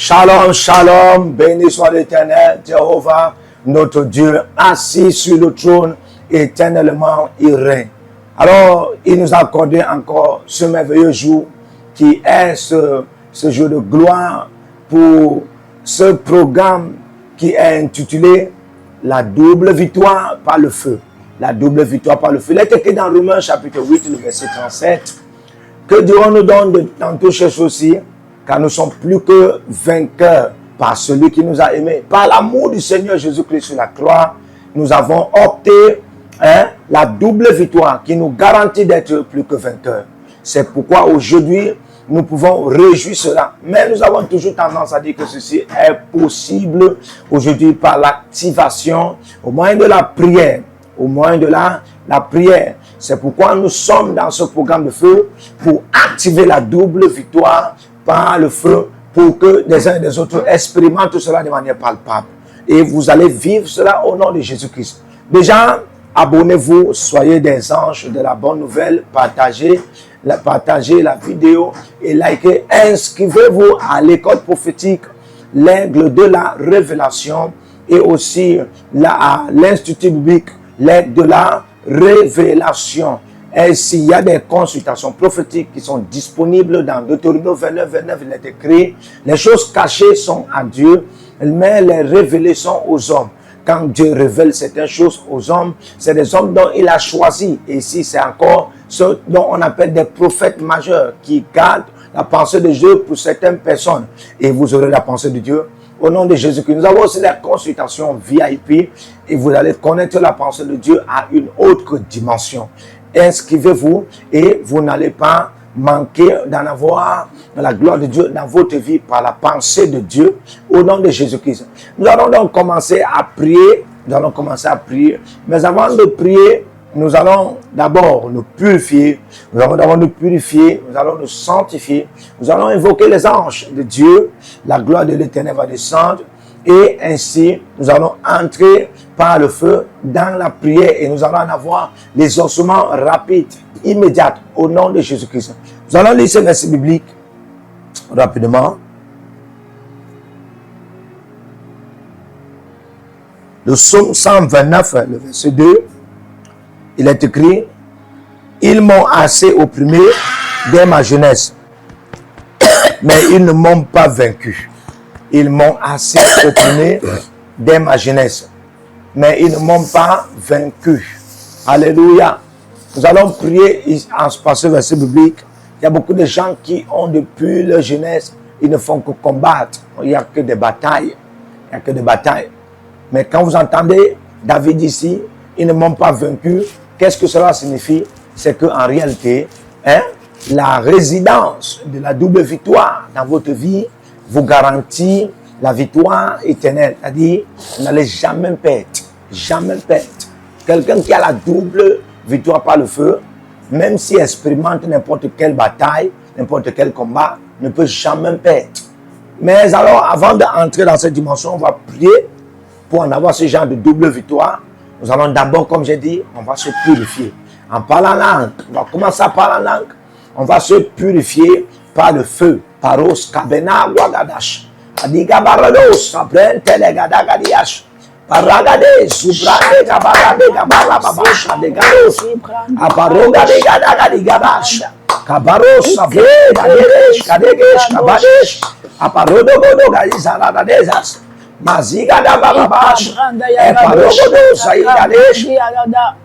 Shalom, shalom, béni soit l'Éternel, Jéhovah, notre Dieu, assis sur le trône, éternellement il règne. Alors, il nous a accordé encore ce merveilleux jour qui est ce jour de gloire pour ce programme qui est intitulé La double victoire par le feu. La double victoire par le feu. Il est écrit dans Romains chapitre 8, le verset 37. Que Dieu nous donne dans toutes ces choses-ci, car nous sommes plus que vainqueurs par celui qui nous a aimés. Par l'amour du Seigneur Jésus-Christ sur la croix, nous avons opté la double victoire qui nous garantit d'être plus que vainqueurs. C'est pourquoi aujourd'hui, nous pouvons réjouir cela. Mais nous avons toujours tendance à dire que ceci est possible aujourd'hui par l'activation, au moyen de la prière. Au moyen de la prière. C'est pourquoi nous sommes dans ce programme de feu pour activer la double victoire par le feu pour que les uns et les autres expérimentent cela de manière palpable. Et vous allez vivre cela au nom de Jésus-Christ. Déjà, abonnez-vous, soyez des anges de la bonne nouvelle, partagez la vidéo et likez. Inscrivez-vous à l'école prophétique, l'aigle de la révélation et aussi à l'institut biblique, l'aigle de la révélation. Et s'il y a des consultations prophétiques qui sont disponibles dans Deutéronome 29, il est écrit, les choses cachées sont à Dieu, mais les révélées sont aux hommes. Quand Dieu révèle certaines choses aux hommes, c'est des hommes dont il a choisi. Et ici, c'est encore ceux dont on appelle des prophètes majeurs qui gardent la pensée de Dieu pour certaines personnes. Et vous aurez la pensée de Dieu au nom de Jésus-Christ. Nous avons aussi des consultations VIP et vous allez connaître la pensée de Dieu à une autre dimension. Inscrivez-vous et vous n'allez pas manquer d'en avoir la gloire de Dieu dans votre vie par la pensée de Dieu au nom de Jésus-Christ. Nous allons donc commencer à prier. Mais avant de prier, nous allons d'abord nous purifier. Nous allons nous sanctifier. Nous allons invoquer les anges de Dieu. La gloire de l'Éternel va descendre. Et ainsi, nous allons entrer par le feu dans la prière et nous allons en avoir les ossements rapides, immédiats, au nom de Jésus-Christ. Nous allons lire ce verset biblique rapidement. Le psaume 129, le verset 2, il est écrit « Ils m'ont assez opprimé dès ma jeunesse, mais ils ne m'ont pas vaincu. » Ils m'ont assez opprimé dès ma jeunesse, mais ils ne m'ont pas vaincu. Alléluia. Nous allons prier en ce verset biblique. Il y a beaucoup de gens qui ont depuis leur jeunesse, ils ne font que combattre. Il n'y a que des batailles. Mais quand vous entendez David ici, ils ne m'ont pas vaincu. Qu'est-ce que cela signifie? C'est qu'en réalité, la résidence de la double victoire dans votre vie vous garantit la victoire éternelle. C'est-à-dire, vous n'allez jamais perdre. Jamais perdre. Quelqu'un qui a la double victoire par le feu, même s'il expérimente n'importe quelle bataille, n'importe quel combat, ne peut jamais perdre. Mais alors, avant d'entrer dans cette dimension, on va prier pour en avoir ce genre de double victoire. Nous allons d'abord, comme j'ai dit, on va se purifier. En parlant langue, on va commencer à parler en langue. On va se purifier par le feu. Paros kabena guagadash. Adiga barados, abren telegadagadiash. Paragade, subrade, gabarade, gabarababash, adegados. Aparoga de gadagadigabash. Kabaros, abre, gadesh, kadegesh, kabadesh. Aparodo godo gadizaladadezas. Maziga da bababash. Eparogodo saidadesh.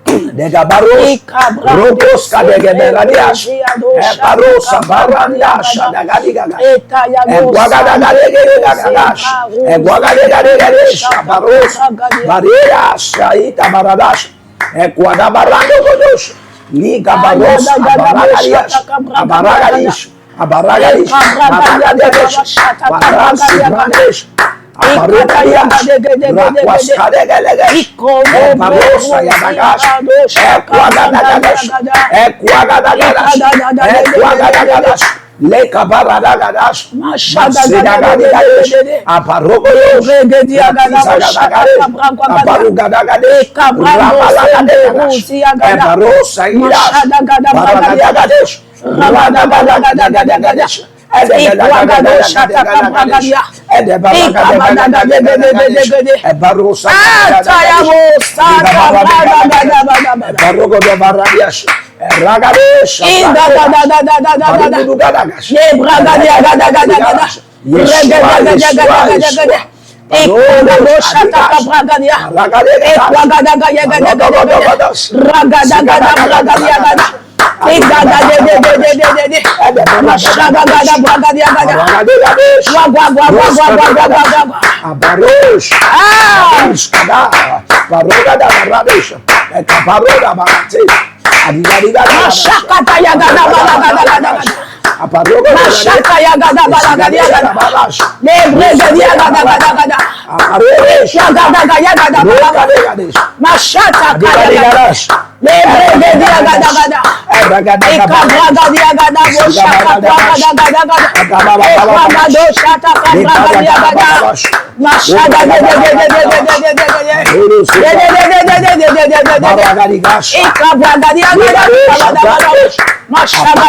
De gabaros, robos kadegeberadiash. Eparos, abarandash, adagadigaga. Eguagadagadigash. Eguagadagadigash. Aparos, barias, saita baradash. Eguadabarandogodosh. Liga baros, abaragadiash. Abaragadish. Abaragadish. Abaragadish. Abaragadish. Ikwagado shata kabragadia. Ikabadagade. Atayabo sata bragada. Ragadesh, Mashakata yagada balagada. Mashaka yagada balagada. Lebrega yagada balagada. Shagada yagada balagada. Mashata yagada. Lebrega yagada balagada. Ikabraga yagada boshaka yagada. Ikabrado shata kabraga yagada. Mashada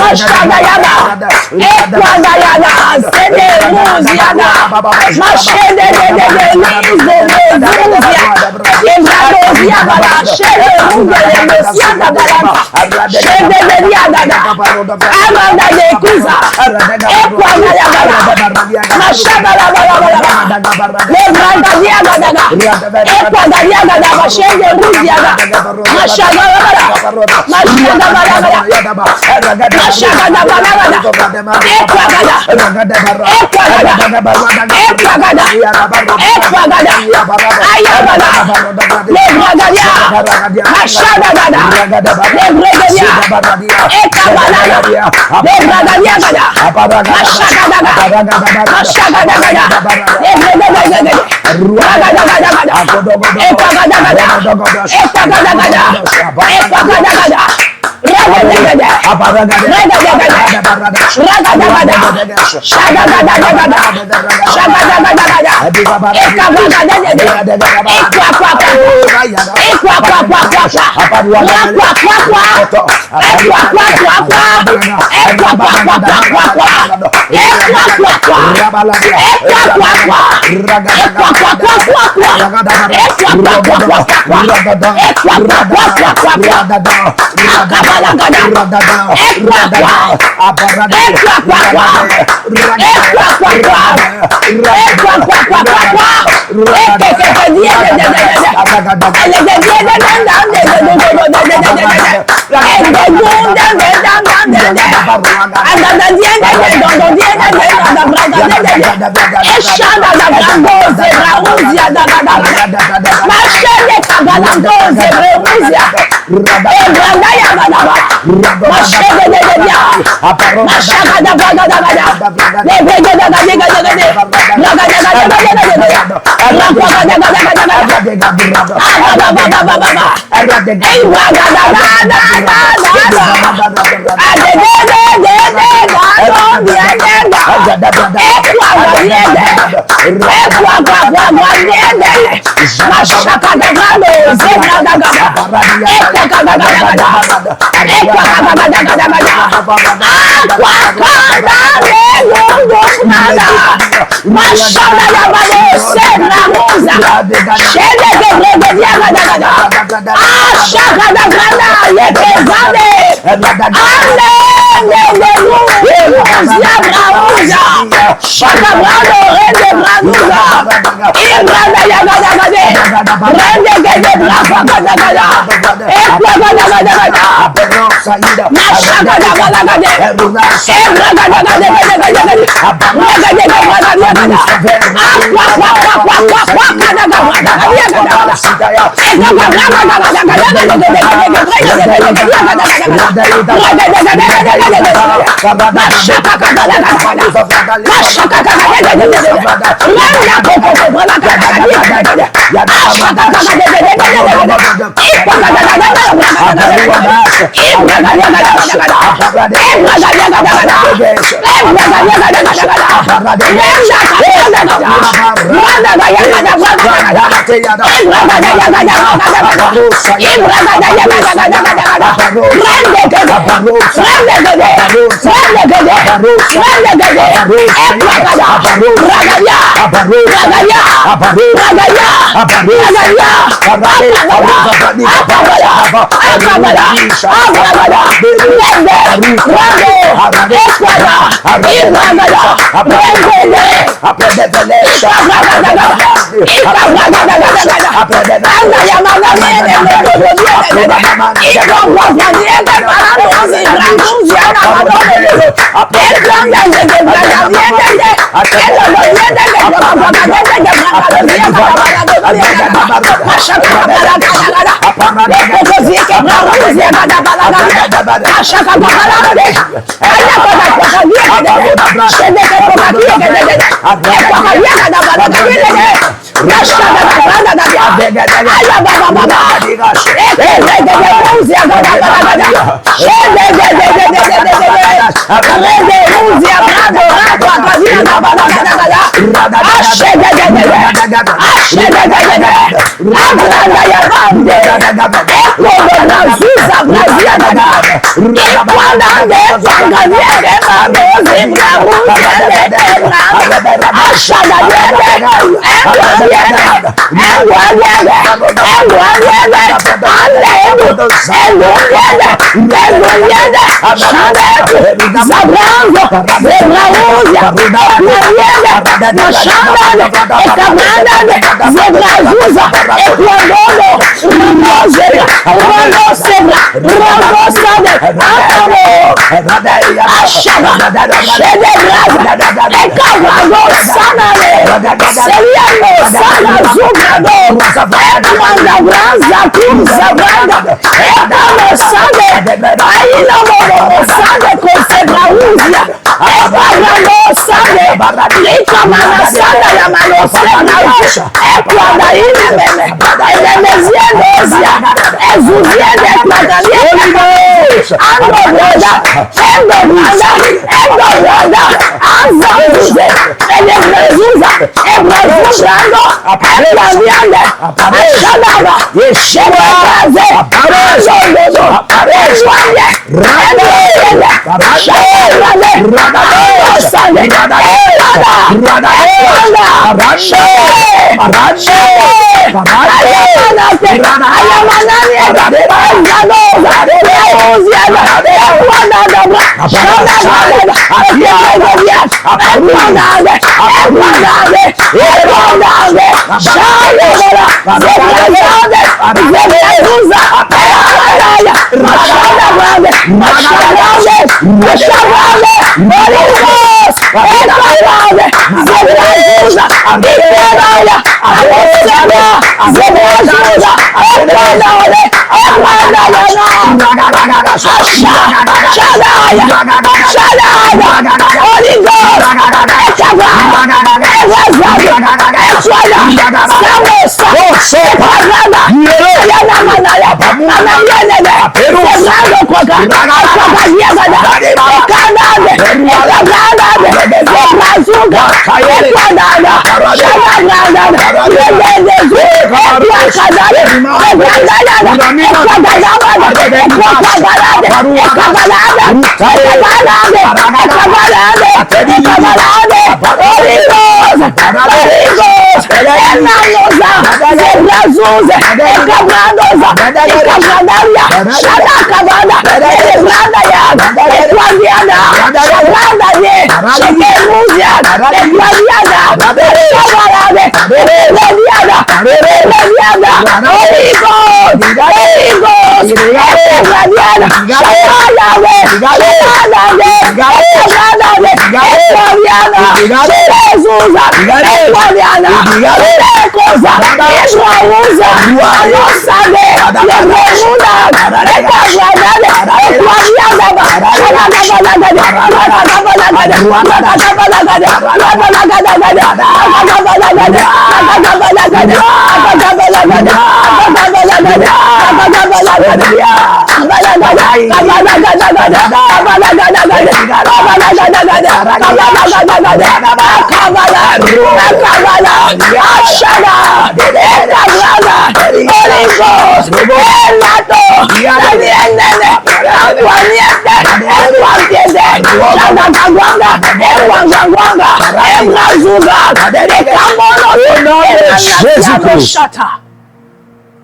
Mashada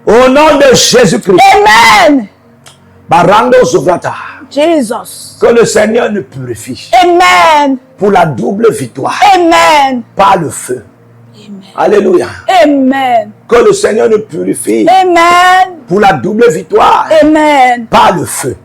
Au nom de Jésus-Christ. Amen. Barando Zuvrata. Jesus. Que le Seigneur nous purifie. Amen. Pour la double victoire. Amen. Par le feu. Amen. Alléluia. Amen. Que le Seigneur nous purifie. Amen. Pour la double victoire. Amen. Par le feu.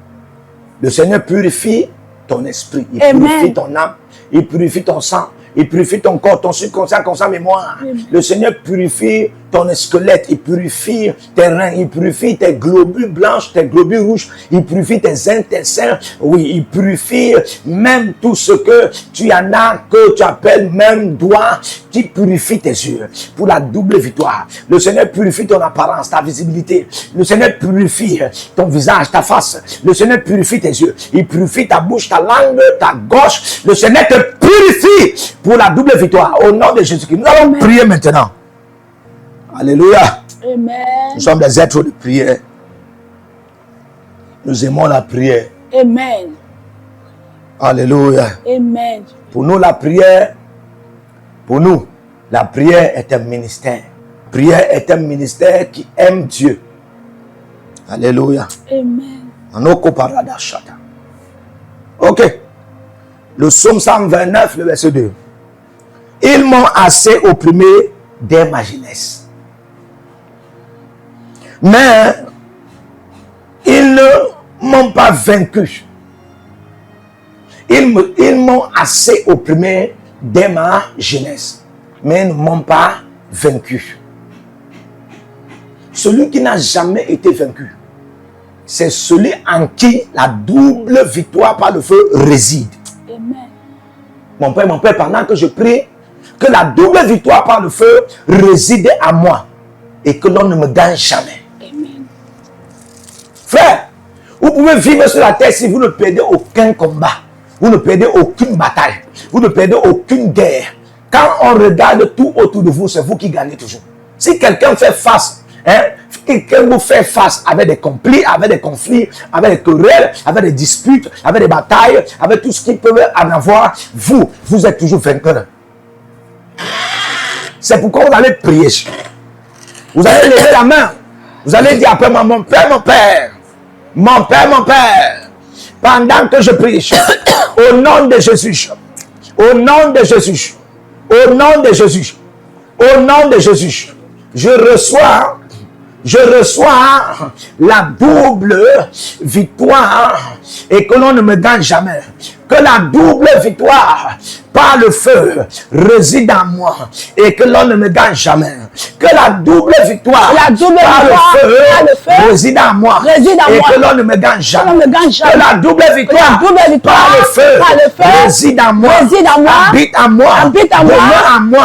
Le Seigneur purifie ton esprit. Il Amen. purifie ton âme. Il purifie ton sang. Il purifie ton corps, ton subconscient, conscient, mémoire. Le Seigneur purifie ton squelette. Il purifie tes reins. Il purifie tes globules blanches, tes globules rouges. Il purifie tes intestins. Oui, il purifie même tout ce que tu en as, que tu appelles même doigt. Qui purifie tes yeux pour la double victoire. Le Seigneur purifie ton apparence, ta visibilité. Le Seigneur purifie ton visage, ta face. Le Seigneur purifie tes yeux. Il purifie ta bouche, ta langue, ta gorge. Le Seigneur te purifie pour la double victoire. Au nom de Jésus-Christ. Nous allons prier maintenant. Alléluia. Amen. Nous sommes des êtres de prière. Nous aimons la prière. Amen. Alléluia. Amen. Pour nous, la prière est un ministère. La prière est un ministère qui aime Dieu. Alléluia. Amen. Ok. Le psaume 129, le verset 2. Ils m'ont assez opprimé dès ma jeunesse. Mais ils ne m'ont pas vaincu. Ils m'ont assez opprimé dès ma jeunesse. Mais ils ne m'ont pas vaincu. Celui qui n'a jamais été vaincu, c'est celui en qui la double victoire par le feu réside. Amen. Mon Père, pendant que je prie, que la double victoire par le feu réside en moi et que l'on ne me gagne jamais. Amen. Frère, vous pouvez vivre sur la terre si vous ne perdez aucun combat, vous ne perdez aucune bataille, vous ne perdez aucune guerre. Quand on regarde tout autour de vous, c'est vous qui gagnez toujours. Si quelqu'un fait face, quelqu'un vous fait face avec des conflits, avec des querelles, avec des disputes, avec des batailles, avec tout ce qui peut en avoir, vous êtes toujours vainqueur. C'est pourquoi vous allez prier. Vous allez lever la main. Vous allez dire après moi, mon Père, pendant que je prie, au nom de Jésus, au nom de Jésus, au nom de Jésus, au nom de Jésus, je reçois la double victoire et que l'on ne me gagne jamais. Que la double victoire par le feu réside en moi et que l'on ne me gagne jamais. Que la double victoire par le feu réside en moi et que l'on ne me gagne jamais. Que la double victoire par le feu réside en moi, habite en moi, demeure en moi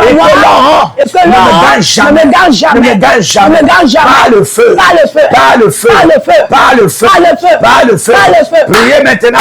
et que l'on ne me gagne jamais. Ne me gagne jamais. Par le feu, par le feu, par le feu, par le feu. Priez maintenant.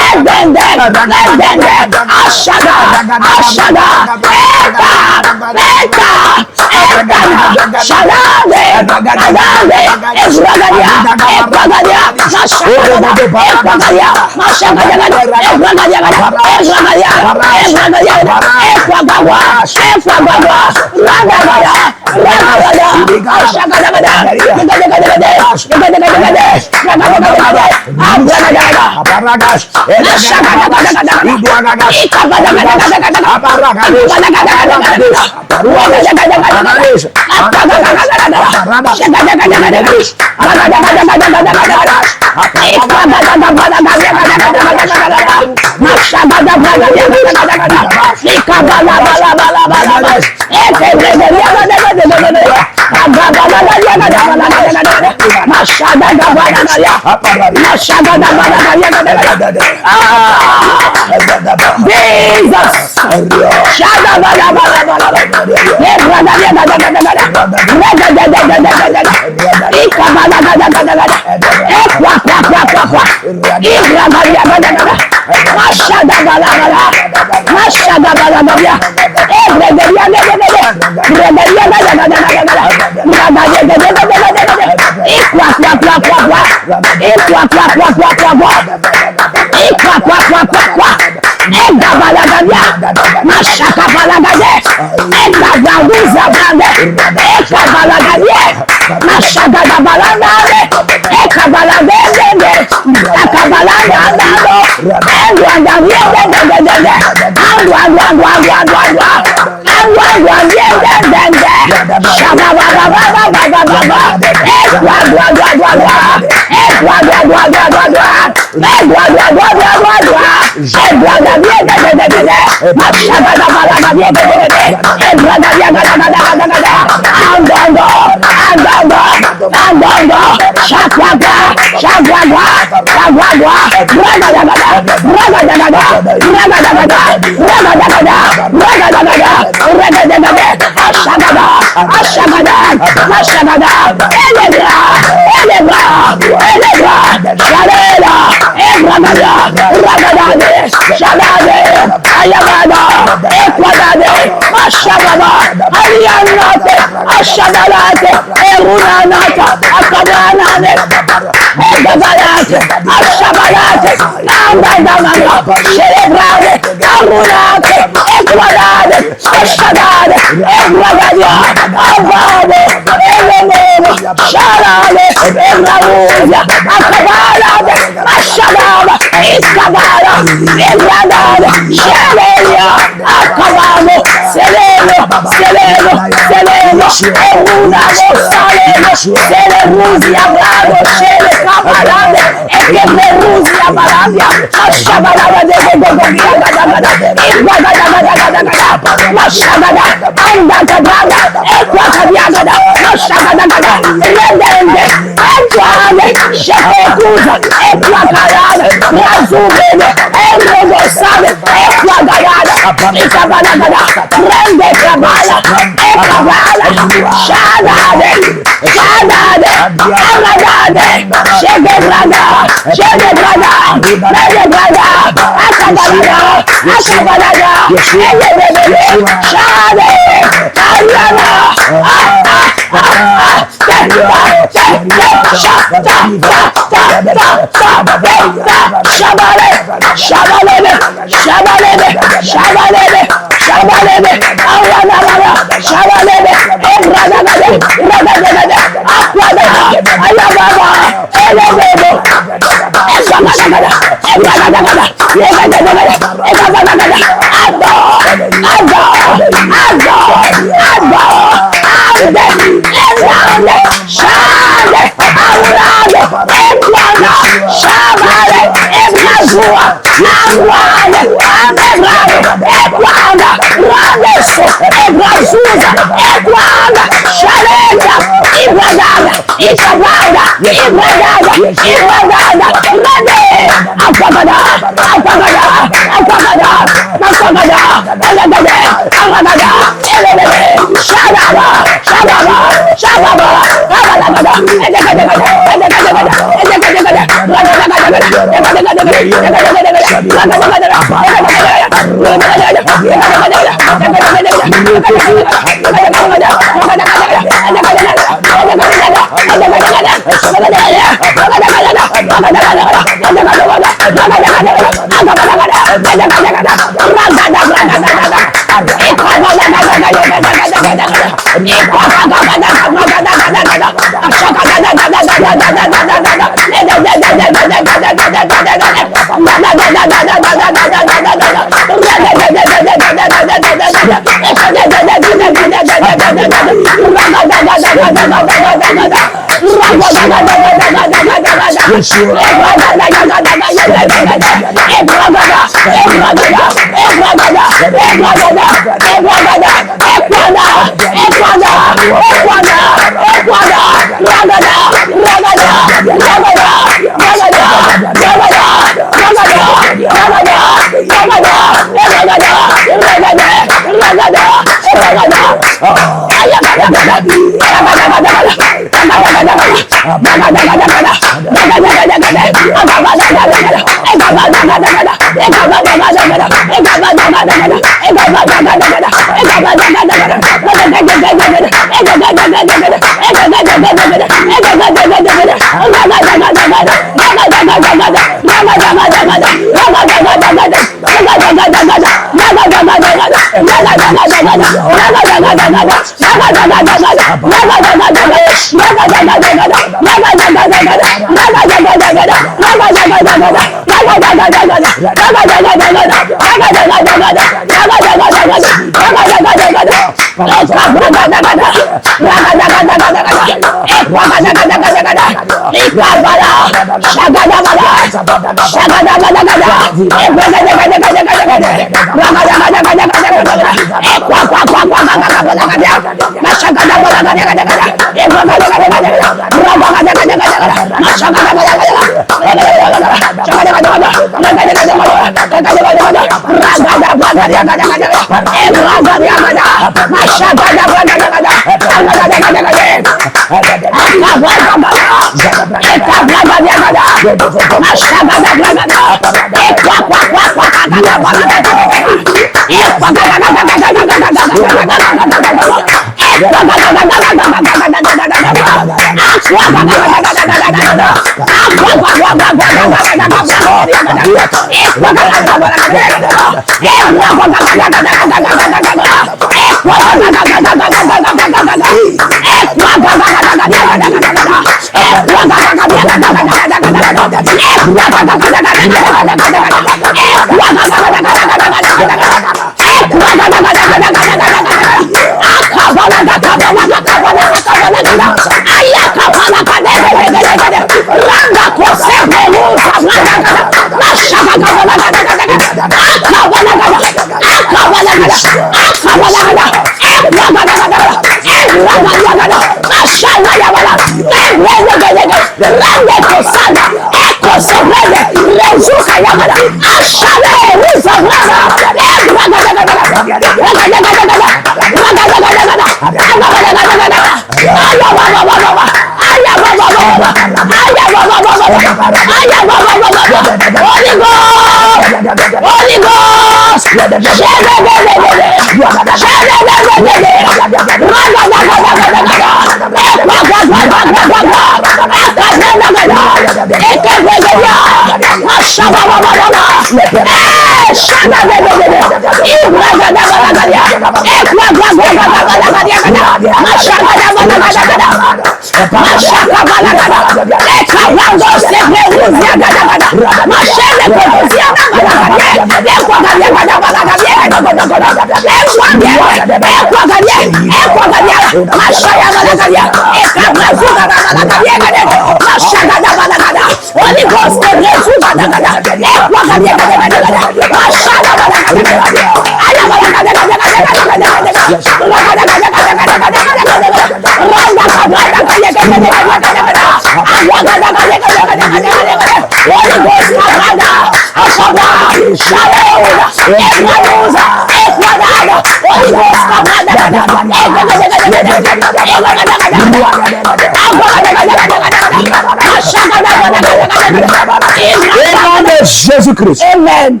Jésus-Christ. Amen.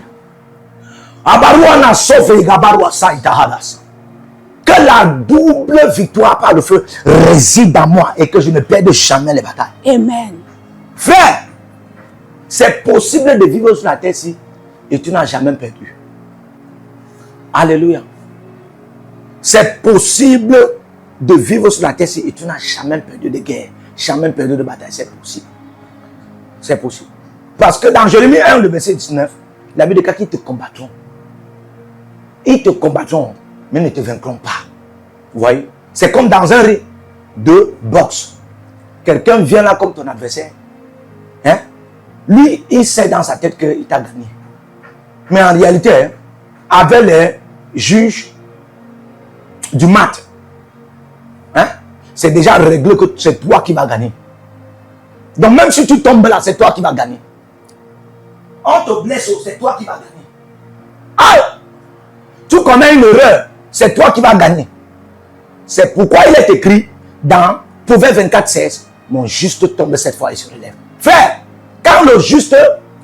Que la double victoire par le feu réside en moi et que je ne perde jamais les batailles. Amen. Frère, c'est possible de vivre sur la terre ici et tu n'as jamais perdu. Alléluia. C'est possible de vivre sur la terre ici et tu n'as jamais perdu de guerre, jamais perdu de bataille. C'est possible. C'est possible. Parce que dans Jérémie 1, le verset 19, la Bible dit qu'ils te combattront. Ils te combattront, mais ne te vaincront pas. Vous voyez? C'est comme dans un ring de boxe. Quelqu'un vient là comme ton adversaire. Hein? Lui, il sait dans sa tête qu'il t'a gagné. Mais en réalité, hein, avec les juges du mat, hein, c'est déjà réglé que c'est toi qui vas gagner. Donc même si tu tombes là, c'est toi qui vas gagner. On te blesse, c'est toi qui vas gagner. Ah! Tu commets une erreur, c'est toi qui vas gagner. C'est pourquoi il est écrit dans Proverbe 24, 16, mon juste tombe cette fois et se relève. Frère, quand le juste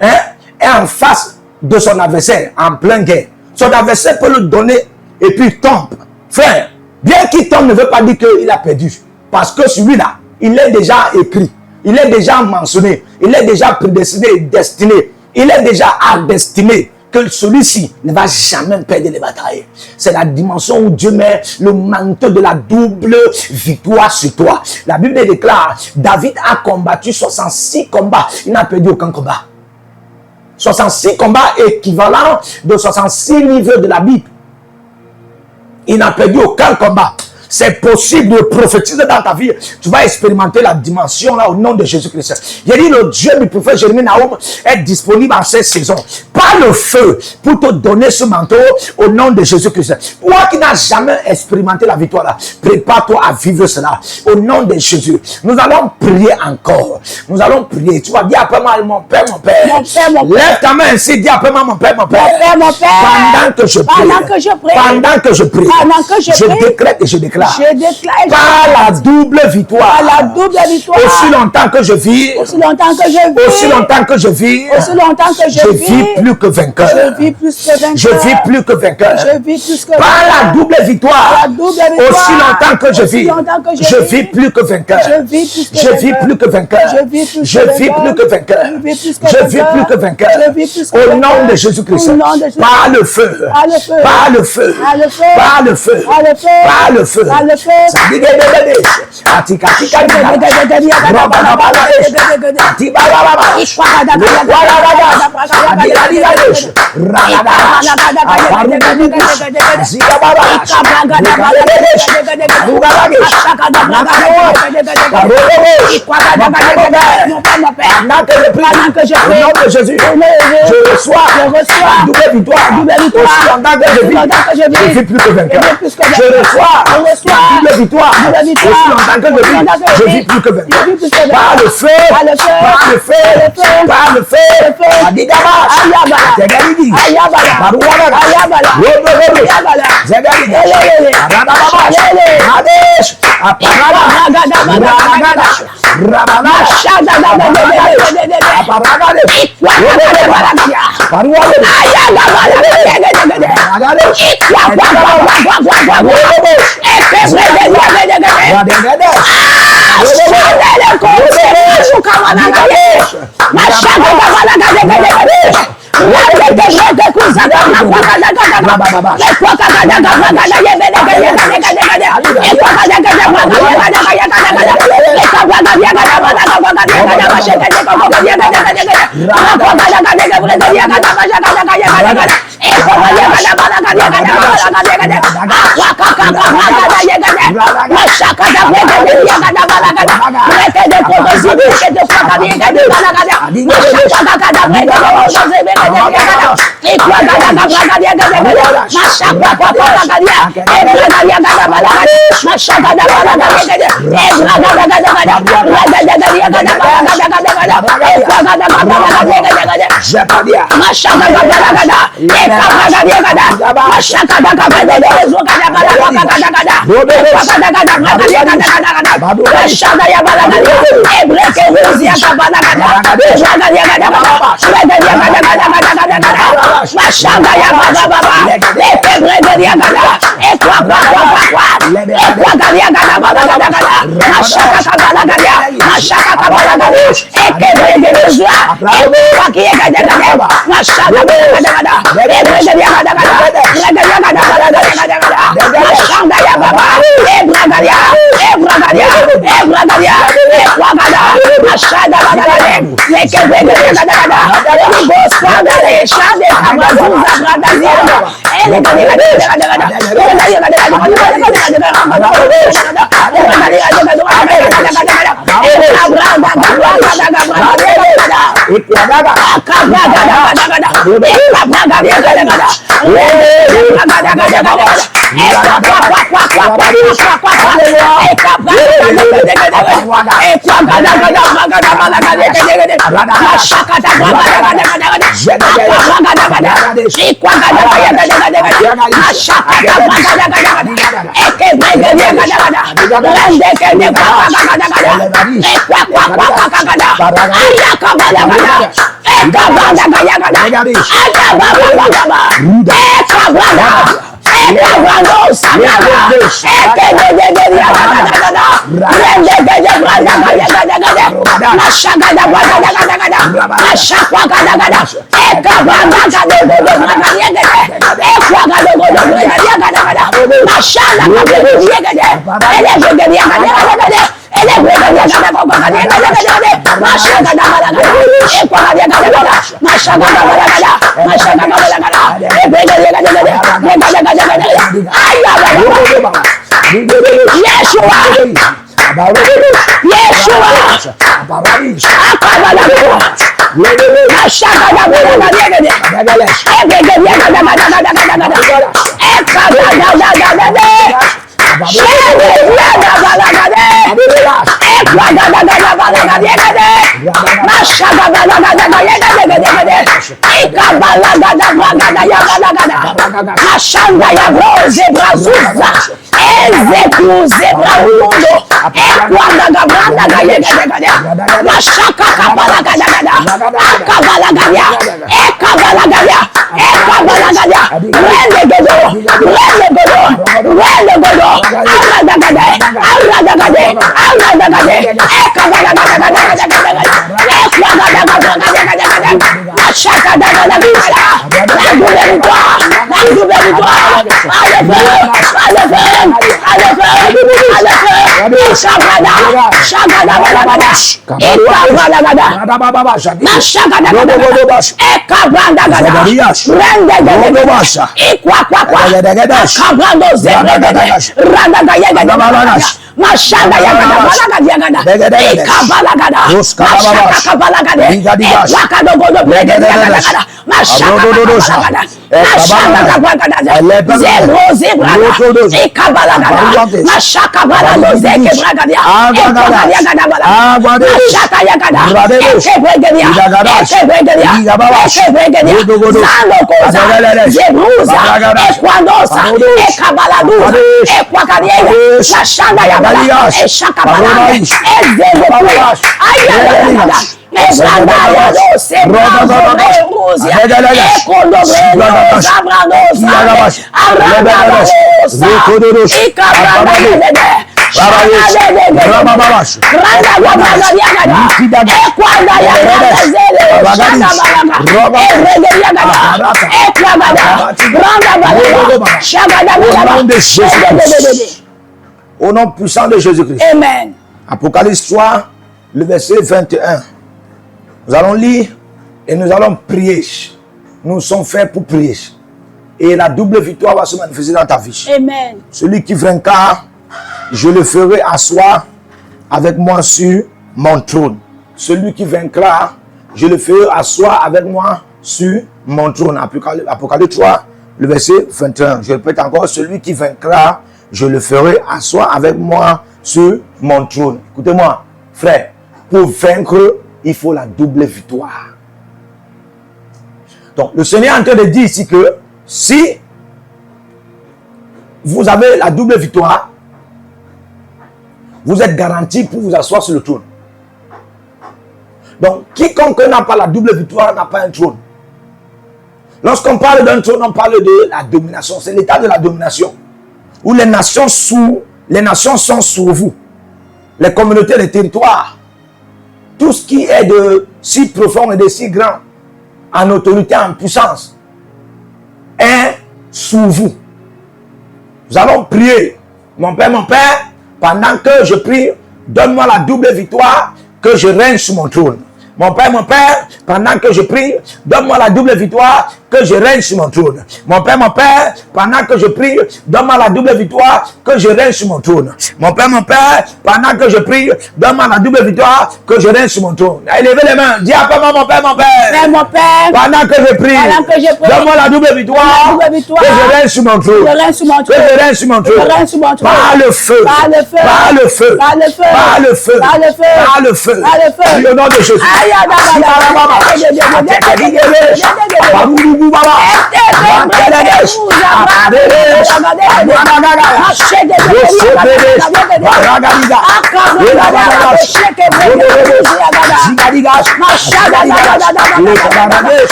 est en face de son adversaire, en pleine guerre, son adversaire peut le donner et puis il tombe. Frère, bien qu'il tombe ne veut pas dire qu'il a perdu. Parce que celui-là, il est déjà écrit, il est déjà mentionné, il est déjà prédestiné, destiné, il est déjà destiné que celui-ci ne va jamais perdre les batailles. C'est la dimension où Dieu met le manteau de la double victoire sur toi. La Bible déclare, David a combattu 66 combats. Il n'a perdu aucun combat. 66 combats équivalent de 66 livres de la Bible. Il n'a perdu aucun combat. C'est possible de prophétiser dans ta vie. Tu vas expérimenter la dimension là au nom de Jésus-Christ. Il dit le Dieu du prophète Jérémie Nahum est disponible en cette saison. Par le feu pour te donner ce manteau au nom de Jésus-Christ. Toi qui n'as jamais expérimenté la victoire là, prépare-toi à vivre cela au nom de Jésus. Nous allons prier encore. Nous allons prier. Tu vas dire après moi, mon Père, mon Père. Mon Père, mon Père. Lève ta main ainsi, dis après moi, mon Père, mon Père. Mon Père, mon Père. Pendant que je prie. Pendant que je prie. Pendant que je prie. Pendant que je prie. décrète et je déclare. Je déclare Par la double victoire. par la double victoire. Aussi longtemps que je vis. Aussi longtemps que je vis. Aussi longtemps que je vis. Aussi longtemps que je vis plus que vainqueur. Je vis plus que vainqueur. Je vis plus que vainqueur. Je vis plus que Par la double victoire. Par la double victoire. Aussi longtemps que je Aussi vis. longtemps que Je vis plus que vainqueur. Je vis plus que Je vis vainqueur. plus que vainqueur. Je vis plus Je que vis vainqueur. plus que vainqueur. Je vis plus que Je vis vainqueur. plus que vainqueur. Je vis plus que Au nom vainqueur. de Jésus-Christ. Au nom de Jésus. Par le feu. Par le feu. Par le feu. Par le feu. Par le feu. Par le feu. Par le feu. Par le feu. Ça dit pendant que je prie, au nom de Jésus, je reçois la double victoire. Aussi longtemps que je vis plus que vainqueur. Je reçois la double victoire. Aussi longtemps que je vis plus que vainqueur. Par le feu, par le feu, par le feu, Adigaba, Zegalidi, Baruana, Robo, Zegalidi, Radababa, Hadesh, Aparada, Rabana, Au nom puissant de Jésus-Christ. Amen. Apocalypse 3, le verset 21. Nous allons lire et nous allons prier. Nous sommes faits pour prier. Et la double victoire va se manifester dans ta vie. Amen. Celui qui vaincra, je le ferai asseoir avec moi sur mon trône. Celui qui vaincra, je le ferai asseoir avec moi sur mon trône. Apocalypse 3, le verset 21. Je répète encore, celui qui vaincra, je le ferai asseoir avec moi sur mon trône. Écoutez-moi, Frère, pour vaincre, il faut la double victoire. Donc, le Seigneur est en train de dire ici que si vous avez la double victoire, vous êtes garanti pour vous asseoir sur le trône. Donc, quiconque n'a pas la double victoire n'a pas un trône. Lorsqu'on parle d'un trône, on parle de la domination. C'est l'état de la domination. Où les nations sont sous vous. Les communautés, les territoires. Tout ce qui est de si profond et de si grand, en autorité, en puissance, est sous vous. Nous allons prier. Mon Père, pendant que je prie, donne-moi la double victoire, que je règne sur mon trône. Mon Père, pendant que je prie, donne-moi la double victoire, que je règne sur mon trône. Mon Père, pendant que je prie, donne-moi la double victoire, que je règne sur mon trône. Mon Père, pendant que je prie, donne-moi la double victoire, que je règne sur mon trône. Élevez les mains, dis à mon Père, mon Père, pendant que je prie, donne-moi la double victoire, que je règne sur mon trône. Que je règne sur mon trône. Par le feu, par le feu, par le feu, par le feu, par le feu, au nom de Jésus.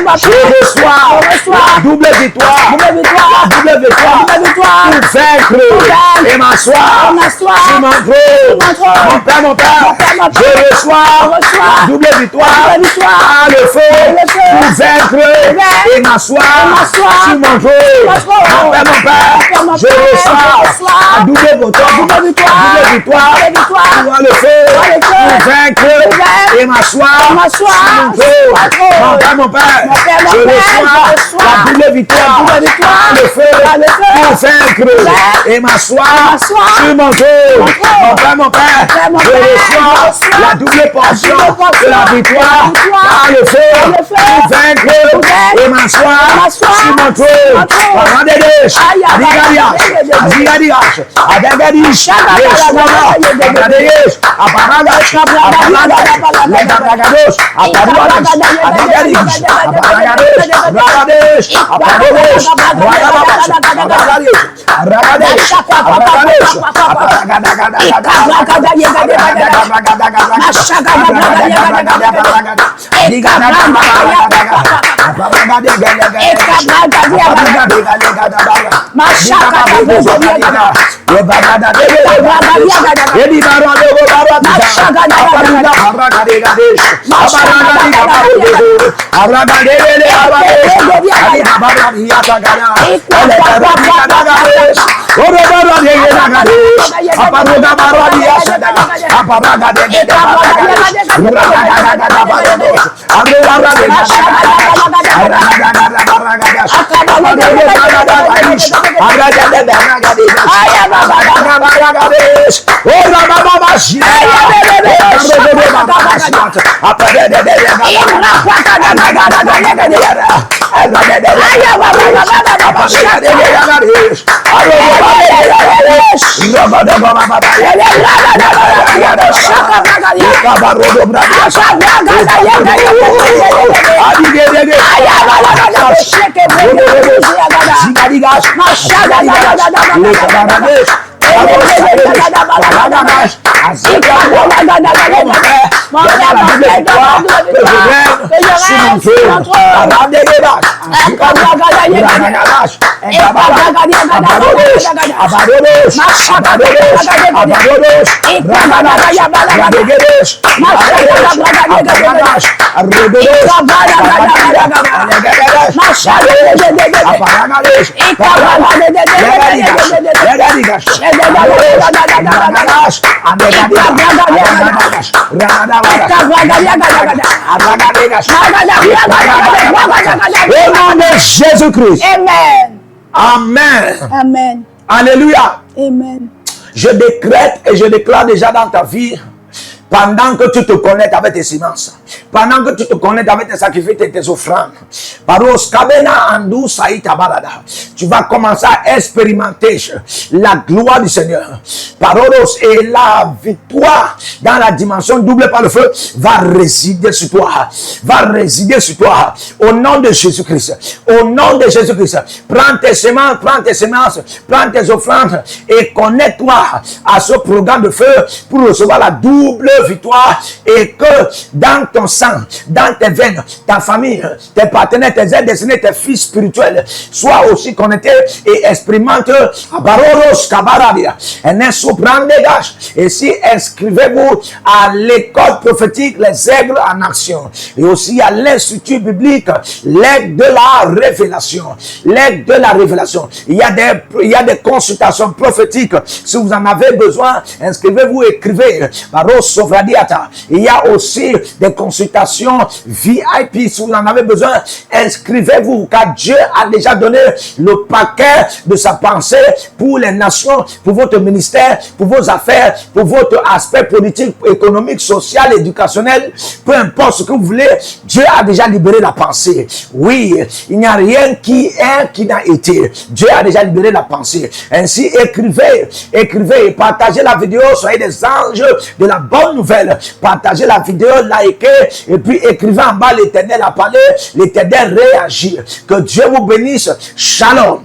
Je reçois la double victoire, pour vaincre et m'asseoir sur mon trône. Mon Père, je reçois la double victoire par le feu pour vaincre et m'asseoir sur mon trône. Mon Père, je reçois la double victoire par le feu pour vaincre et m'asseoir sur mon trône. Mon Père, je reçois la double victoire par le feu pour vaincre et m'asseoir sur mon trône. Mon Père, je reçois la double portion de la victoire par le feu pour vaincre et m'asseoir sur mon trône. Au nom de Jésus-Christ. Amen. Amen. Amen. Alléluia. Amen. Je décrète et je déclare déjà dans ta vie, pendant que tu te connectes avec tes semences, pendant que tu te connectes avec tes sacrifices et tes offrandes, tu vas commencer à expérimenter la gloire du Seigneur. Parolos, et la victoire dans la dimension double par le feu va résider sur toi. Va résider sur toi. Au nom de Jésus-Christ. Au nom de Jésus-Christ. Prends tes semences, prends tes offrandes et connecte-toi à ce programme de feu pour recevoir la double victoire et que dans ton sang, dans tes veines, ta famille, tes partenaires, tes aides destinés, tes fils spirituels soient aussi connectés et expérimentent et si inscrivez-vous à l'école prophétique Les Aigles en Action et aussi à l'Institut biblique L'Aigle de la Révélation. L'Aigle de la Révélation. Il y a des consultations prophétiques. Si vous en avez besoin, inscrivez-vous, écrivez. Il y a aussi des consultations VIP. Si vous en avez besoin, inscrivez-vous, car Dieu a déjà donné le paquet de sa pensée pour les nations, pour votre ministère, pour vos affaires, pour votre aspect politique, économique, social, éducationnel, peu importe ce que vous voulez. Dieu a déjà libéré la pensée. Oui, il n'y a rien qui n'a été. Dieu a déjà libéré la pensée. Ainsi, écrivez et partagez la vidéo. Soyez des anges de la bonne nouvelle. Partagez la vidéo, likez et puis écrivez en bas: l'Éternel a parlé, l'Éternel réagit. Que Dieu vous bénisse. Shalom.